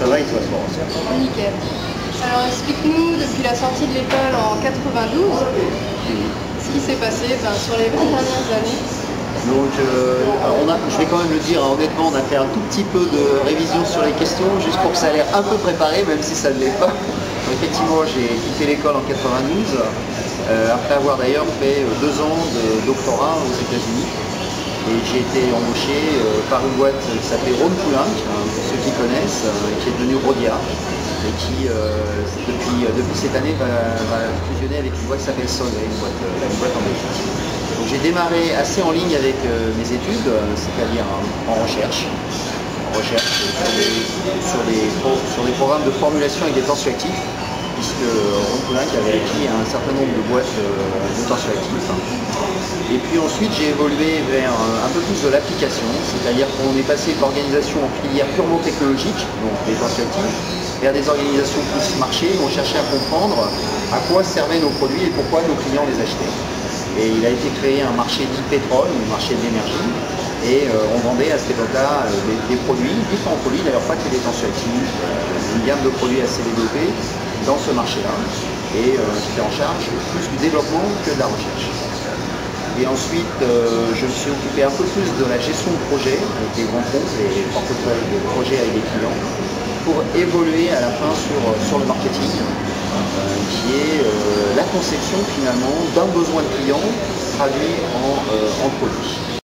Ça va et toi, Florence? Nickel. Alors explique-nous, depuis la sortie de l'école en 92, ce qui s'est passé sur les 20 dernières années. Donc, je vais quand même le dire, honnêtement, on a fait un tout petit peu de révision sur les questions, juste pour que ça ait l'air un peu préparé, même si ça ne l'est pas. Donc, effectivement, j'ai quitté l'école en 92, après avoir d'ailleurs fait 2 ans de doctorat aux États-Unis. Et j'ai été embauché par une boîte qui s'appelait Rhône Poulenc, pour ceux qui connaissent, qui est devenue Rhodia, et qui, depuis cette année, va fusionner avec une boîte qui s'appelle Solvay, une boîte en Belgique. Donc j'ai démarré assez en ligne avec mes études, c'est-à-dire en recherche sur des programmes de formulation avec des tensioactifs, puisque Rhône Poulenc avait acquis un certain nombre de boîtes de tensioactifs. Et puis ensuite j'ai évolué vers un peu plus de l'application, c'est-à-dire qu'on est passé de l'organisation en filière purement technologique, donc des tensioactifs, vers des organisations plus marché, où on cherchait à comprendre à quoi servaient nos produits et pourquoi nos clients les achetaient. Et il a été créé un marché dit pétrole, un marché de l'énergie, et on vendait à cette époque-là des produits, différents produits, d'ailleurs pas que des tensioactifs, une gamme de produits assez développée dans ce marché-là, et j'étais en charge plus du développement que de la recherche. Et ensuite, je me suis occupé un peu plus de la gestion de projet, avec des grands comptes et portefeuilles de projets avec des clients, pour évoluer à la fin sur le marketing, qui est la conception finalement d'un besoin de client traduit en produit.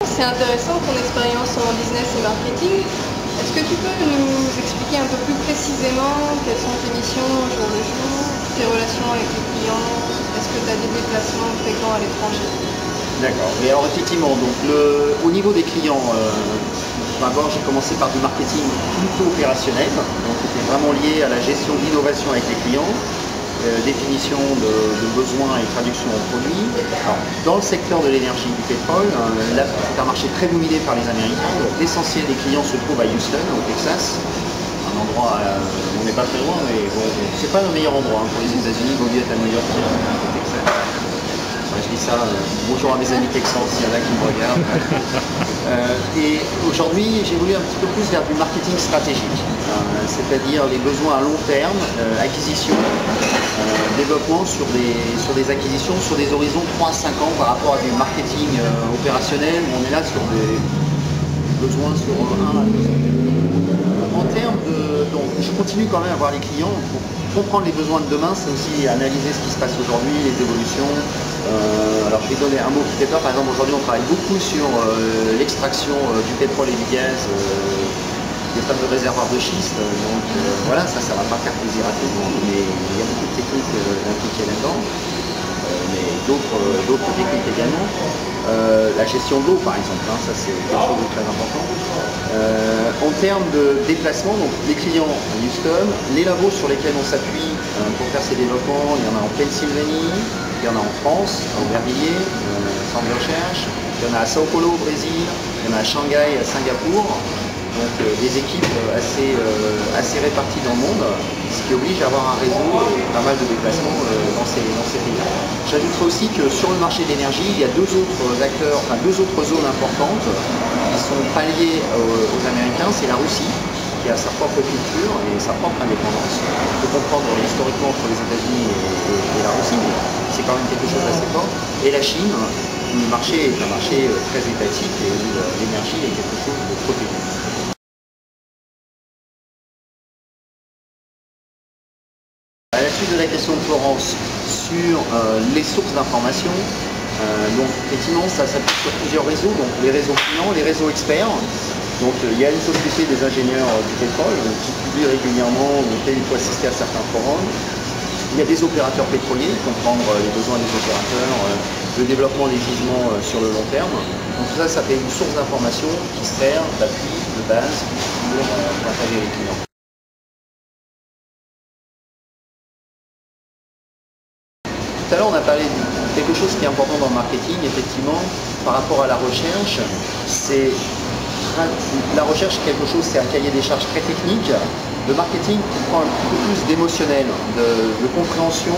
C'est intéressant ton expérience en business et marketing. Est-ce que tu peux nous expliquer un peu plus précisément quelles sont tes missions au jour le jour, tes relations avec les clients? Est-ce que tu as des déplacements fréquents à l'étranger? D'accord. Et alors effectivement, donc au niveau des clients, d'abord j'ai commencé par du marketing plutôt opérationnel, donc c'était vraiment lié à la gestion d'innovation avec les clients, définition de besoins et traduction en produits. Alors, dans le secteur de l'énergie du pétrole, là c'est un marché très dominé par les Américains, donc l'essentiel des clients se trouve à Houston, au Texas, un endroit, on n'est pas très loin, mais bon, c'est pas le meilleur endroit pour les États-Unis, il vaut mieux être à New York qu'au Texas. Je dis ça, bonjour à mes amis texans, s'il y en a qui me regardent. Et aujourd'hui, j'ai voulu un petit peu plus vers du marketing stratégique, c'est-à-dire les besoins à long terme, acquisition, développement sur des acquisitions, sur des horizons 3 à 5 ans par rapport à du marketing opérationnel, où on est là sur des besoins sur 1 à 2 ans. En termes de... Donc, je continue quand même à voir les clients. Pour comprendre les besoins de demain, c'est aussi analyser ce qui se passe aujourd'hui, les évolutions. Alors je vais donner un mot qui fait peur. Par exemple, aujourd'hui on travaille beaucoup sur l'extraction du pétrole et du gaz des fameux réservoirs de schiste. Donc voilà, ça va pas faire plaisir à tout le monde, mais il y a beaucoup de techniques impliquées là-dedans. Mais d'autres techniques également. La gestion de l'eau par exemple, ça c'est quelque chose de très important. En termes de déplacement, donc les clients à Houston, les labos sur lesquels on s'appuie pour faire ces développements, il y en a en Pennsylvanie, il y en a en France, à Aubervilliers, centre de recherche, il y en a à Sao Paulo au Brésil, il y en a à Shanghai, à Singapour. Donc des équipes assez réparties dans le monde, ce qui oblige à avoir un réseau et pas mal de déplacements dans ces pays. J'ajouterai aussi que sur le marché de l'énergie, il y a 2 autres acteurs, enfin 2 autres zones importantes qui sont pas liées aux Américains. C'est la Russie, qui a sa propre culture et sa propre indépendance. Il faut comprendre historiquement entre les États-Unis et la Russie, mais c'est quand même quelque chose d'assez fort. Et la Chine, où le marché est un marché très étatique et où l'énergie est quelque chose de protégé. À la suite de la question de Florence sur les sources d'information, donc effectivement ça s'appuie sur plusieurs réseaux, donc les réseaux clients, les réseaux experts. Donc il y a une société des ingénieurs du pétrole qui publie régulièrement, auquel il faut assister à certains forums. Il y a des opérateurs pétroliers, comprendre les besoins des opérateurs, le développement des gisements sur le long terme. Donc tout ça, ça fait une source d'information qui sert d'appui, de base pour partager les clients. Tout à l'heure, on a parlé de quelque chose qui est important dans le marketing, effectivement, par rapport à la recherche. La recherche, quelque chose, c'est un cahier des charges très technique. Le marketing comprend un peu plus d'émotionnel, de compréhension,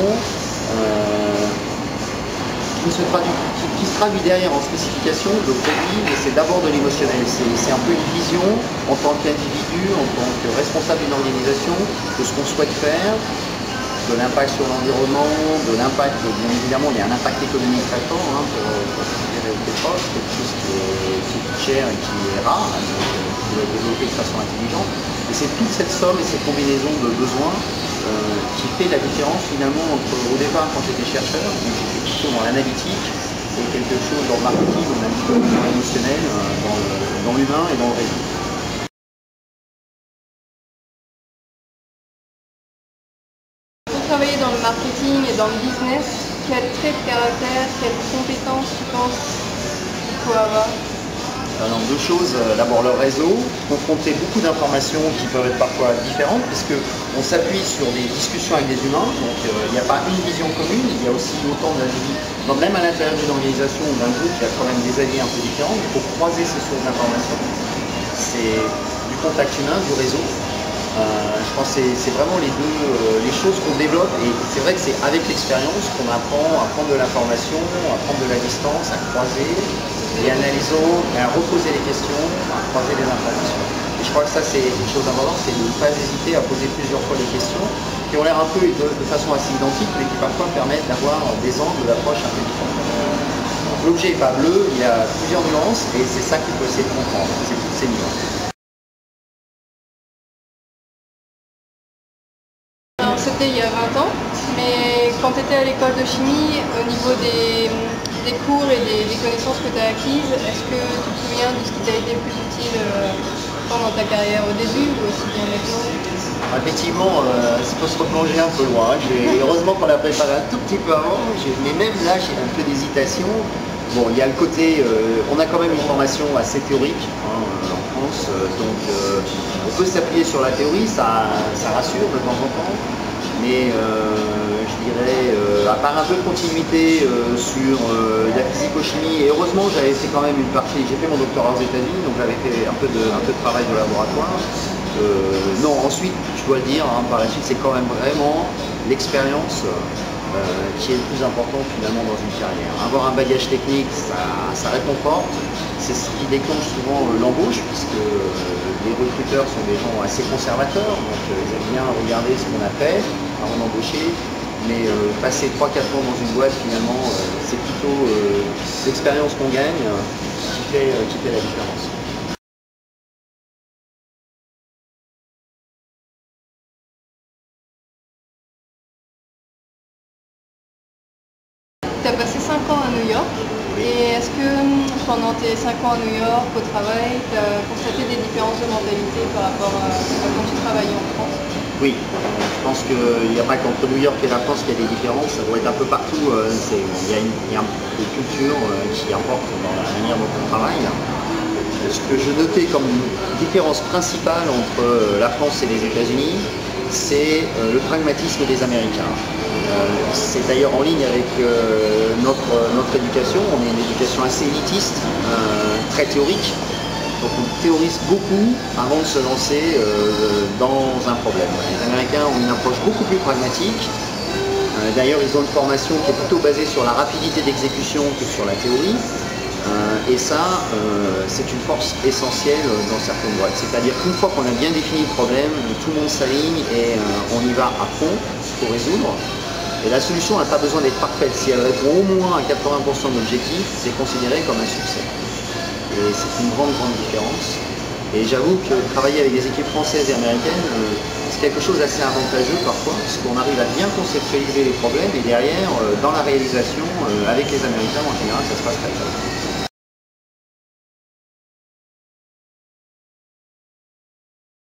qui se traduit derrière en spécification de produit, mais c'est d'abord de l'émotionnel. C'est un peu une vision en tant qu'individu, en tant que responsable d'une organisation, de ce qu'on souhaite faire, de l'impact sur l'environnement, de l'impact, bien évidemment, il y a un impact économique très fort pour considérer le pétrole, quelque chose qui est cher et qui est rare, hein, qui doit être développé de façon intelligente. Et c'est toute cette somme et cette combinaison de besoins qui fait la différence finalement entre, au départ, quand j'étais chercheur, j'étais plutôt dans l'analytique, et quelque chose dans le marketing, on a un petit peu dans l'émotionnel, dans l'humain et dans le réseau. Pour travailler dans le marketing et dans le business, quel trait de caractère, quelles compétences tu penses qu'il faut avoir? Alors, deux choses. D'abord le réseau, confronter beaucoup d'informations qui peuvent être parfois différentes, puisqu'on s'appuie sur des discussions avec des humains, donc il n'y a pas une vision commune, il y a aussi autant d'individus. Donc même à l'intérieur d'une organisation ou d'un groupe, il y a quand même des avis un peu différents, il faut croiser ces sources d'informations. C'est du contact humain, du réseau. Je pense que c'est vraiment les choses qu'on développe, et c'est vrai que c'est avec l'expérience qu'on apprend à prendre de l'information, à prendre de la distance, à croiser, et analyser, à reposer les questions, à croiser les informations. Et je crois que ça c'est une chose importante, c'est de ne pas hésiter à poser plusieurs fois les questions qui ont l'air un peu de façon assez identique, mais qui parfois permettent d'avoir des angles d'approche un peu différents. L'objet n'est pas bleu, il y a plusieurs nuances, et c'est ça qu'il faut essayer de comprendre, c'est toutes ces nuances. C'était il y a 20 ans, mais quand tu étais à l'école de chimie, au niveau des cours et des connaissances que tu as acquises, est-ce que tu te souviens de ce qui t'a été le plus utile pendant ta carrière au début ou aussi bien maintenant? Effectivement, il faut se replonger un peu loin. Heureusement qu'on l'a préparé un tout petit peu avant, mais même là j'ai un peu d'hésitation. Bon, il y a le côté, on a quand même une formation assez théorique hein, en France, donc on peut s'appuyer sur la théorie, ça rassure de temps en temps, mais je dirais, à part un peu de continuité sur la physico-chimie, et heureusement j'avais fait quand même une partie, j'ai fait mon doctorat aux États-Unis, donc j'avais fait un peu de travail de laboratoire. Non, ensuite, je dois le dire, hein, par la suite, c'est quand même vraiment l'expérience qui est le plus important finalement dans une carrière. Avoir un bagage technique, ça réconforte, c'est ce qui déclenche souvent l'embauche, puisque les recruteurs sont des gens assez conservateurs, donc ils aiment bien regarder ce qu'on a fait avant d'embaucher, mais passer 3-4 ans dans une boîte finalement, c'est plutôt l'expérience qu'on gagne qui fait la différence. Tu as passé 5 ans à New York, et est-ce que pendant tes 5 ans à New York, au travail, tu as constaté des différences de mentalité par rapport à quand tu travaillais en France? Oui, je pense qu'il n'y a pas qu'entre New York et la France qu'il y a des différences, ça doit être un peu partout. Il y a une culture qui importe dans la manière dont on travaille. Ce que je notais comme différence principale entre la France et les États-Unis, c'est le pragmatisme des Américains. C'est d'ailleurs en ligne avec notre éducation. On est une éducation assez élitiste, très théorique. Donc on théorise beaucoup avant de se lancer dans un problème. Les Américains ont une approche beaucoup plus pragmatique. D'ailleurs, ils ont une formation qui est plutôt basée sur la rapidité d'exécution que sur la théorie. Et ça, c'est une force essentielle dans certaines boîtes. C'est-à-dire qu'une fois qu'on a bien défini le problème, tout le monde s'aligne et on y va à fond pour résoudre. Et la solution n'a pas besoin d'être parfaite. Si elle répond au moins à 80% de l'objectif, c'est considéré comme un succès. Et c'est une grande différence. Et j'avoue que travailler avec des équipes françaises et américaines, c'est quelque chose d'assez avantageux parfois, parce qu'on arrive à bien conceptualiser les problèmes et derrière, dans la réalisation, avec les Américains en général, ça se passe très bien.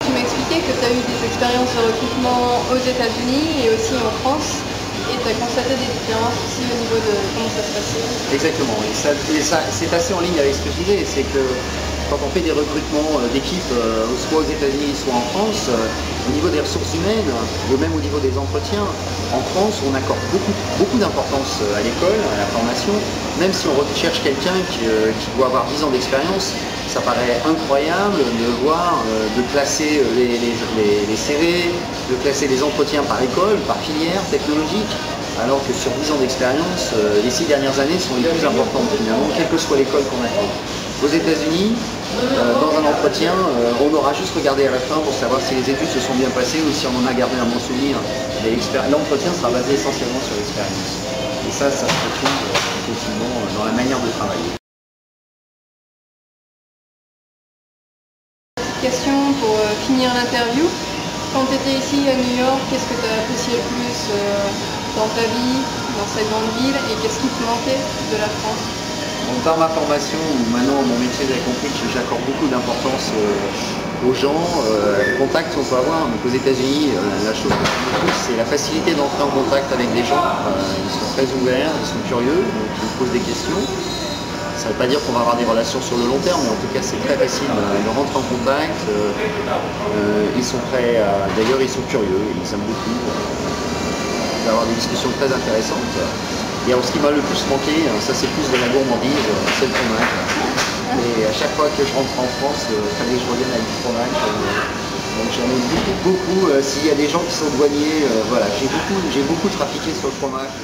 Tu m'as expliqué que tu as eu des expériences de recrutement aux États-Unis et aussi en France. Et tu as constaté des différences aussi au niveau de comment ça se passait? Exactement, et ça c'est assez en ligne avec ce que je disais, c'est que quand on fait des recrutements d'équipes, soit aux États-Unis, soit en France, au niveau des ressources humaines, ou même au niveau des entretiens, en France, on accorde beaucoup d'importance à l'école, à la formation, même si on recherche quelqu'un qui doit avoir 10 ans d'expérience. Ça paraît incroyable de voir, de classer les CV, de classer les entretiens par école, par filière technologique. alors que sur 10 ans d'expérience, les 6 dernières années sont les plus importantes finalement, quelle que soit l'école qu'on a fait. Aux États-Unis, dans un entretien, on aura juste regardé à la fin pour savoir si les études se sont bien passées ou si on en a gardé un bon souvenir. L'entretien sera basé essentiellement sur l'expérience. Et ça se retrouve effectivement dans la manière de travailler. Question pour finir l'interview. Quand tu étais ici à New York, qu'est-ce que tu as apprécié le plus dans ta vie, dans cette grande ville, et qu'est-ce qui te manquait de la France? Donc, par ma formation, maintenant mon métier, j'ai compris que j'accorde beaucoup d'importance aux gens, au contact qu'on peut avoir. Donc aux États-Unis, la chose que j'aime le plus, c'est la facilité d'entrer en contact avec des gens. Ils sont très ouverts, ils sont curieux, donc ils me posent des questions. Ça ne veut pas dire qu'on va avoir des relations sur le long terme, mais en tout cas c'est très facile de rentrer en contact. Ils sont prêts, d'ailleurs ils sont curieux, ils aiment beaucoup d'avoir des discussions très intéressantes. Et alors, ce qui m'a le plus manqué, ça c'est plus de la gourmandise, c'est le fromage. Et à chaque fois que je rentre en France, il fallait que je revienne avec du fromage. Donc j'en ai beaucoup. S'il y a des gens qui sont douaniers, voilà, j'ai beaucoup trafiqué sur le fromage.